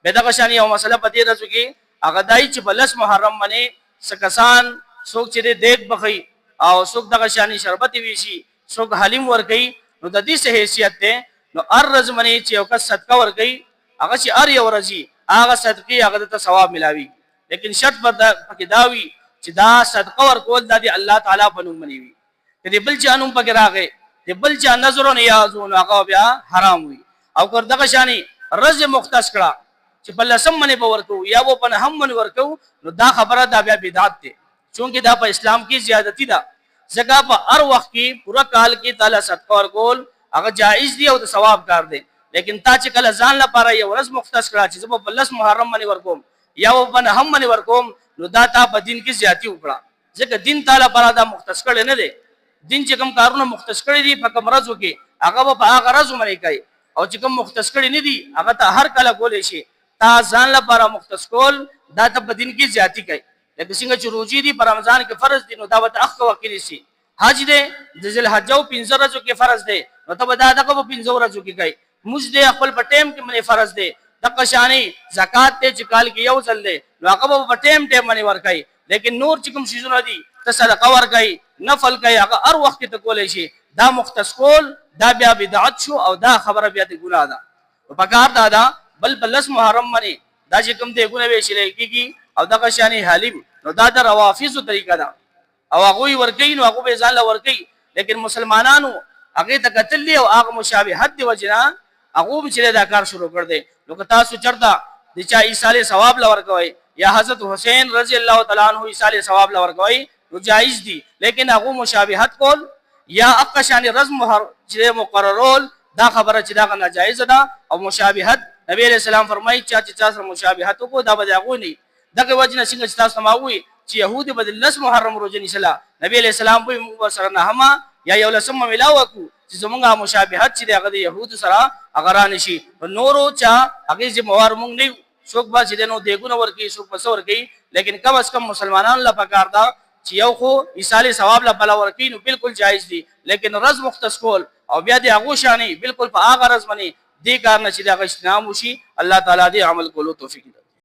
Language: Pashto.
به دغه شان یو مسله په دې ورځو کې هغه دای چې بلس محرم باندې سکسان څوک چې دیګ بخي او څوک دغه شان شربت ویشي څوک حلیم ورګي نو د دې څه حیثیت ده نو ارز منی چې یو کس صدقه ورګي هغه چې ار یو ورځي هغه صدقه هغه ته ثواب ملاوي لیکن شرط پکې داوي چې دا صدقه ورکول د الله تعالی په نوم منی وي کله بل چې انوم پکې راغی د بل چې نظر نه یازون هغه بیا حرام وي او کور دغه شانی رز مختص کړه چې بل سم منی به ورکو یا و په هم منی ورکو نو دا خبره دا بیا بدعت ده چونکه دا په اسلام کې زیادتی ده ځکه په هر وخت کې پورا کال کې تعالی صدقه ورکول هغه جائز دی او د ثواب کار دی لیکن تا چې کله ځان لپاره یو ورځ مختص کړه چې زه په لس محرم باندې ورکوم یا په هم باندې ورکوم نو دا تا په دین کې زیاتی وکړه ځکه دین تعالی لپاره دا مختص کړي نه دی دین چې کوم کارونه مختص کړي دي په کوم ورځو کې هغه په هغه ورځو باندې کوي او چې کوم مختص کړي نه دي هغه ته هر کله کولای شي تا ځان لپاره مختص کول دا ته په دین کې زیاتی کوي لکه څنګه چې روزي دي په رمضان کې فرض دي نو دا به اخ وکړي شي حج دې د ذل حج او 15 ورځو کې فرض دی نو ته به دا دغه په 15 ورځو کې کوي موږ دې خپل په ټیم کې باندې فرض دی دغه شانی زکات ته چې کال کې یو ځل دی نو هغه په ټیم باندې ورکړي لیکن نور چې کوم شیزونه دي ته صدقه ورکړي نفل کوي هغه هر وخت ته کولای شي دا مختص کول دا بیا بدعت شو او دا خبره بیا د ګناه ده په کار دا بل بلس محرم باندې دا چې کوم دی ګناه ویشل کیږي او دغه شانی حلیم نو دا د روافضو طریقه ده او هغه ورګي نو هغه به ځان له ورګي لیکن مسلمانانو هغه ته قتل او هغه مشابهت دی وجنا هغه به چې دا کار شروع کړ دې نو که تاسو چرته د چا عیسی ثواب لور کوي یا حضرت حسین رضی الله تعالی عنہ عیسی ثواب لور کوي نو جایز دي لیکن هغه مشابهت کول یا اقشان رزم چې مقررول دا خبره چې دا ناجایز ده او مشابهت نبی علیہ السلام فرمایي چې چا سره مشابهت کو دا به هغه نه دغه وجنه څنګه تاسو سماوي چې يهودي بدل لس محرم روزه نشلا نبی علیہ السلام په موږ سره نه هما یا یو لسم ملاوکو چې زمونږه مشابهت چې دغه يهود سره اگر نشي نورو چا هغه ذمہوار مونږ نه څوک با چې نو دیګونه ورکی څوک پسور کوي لیکن کم از کم مسلمانانو لا پکار دا چې یو خو عیسی ثواب لا بلا ورکی نو بالکل جایز دي لیکن رز مختص کول او بیا د هغه شانی بالکل په هغه رز باندې دې کار نه چې دغه اسلام وشي الله تعالی دې عمل کولو توفیق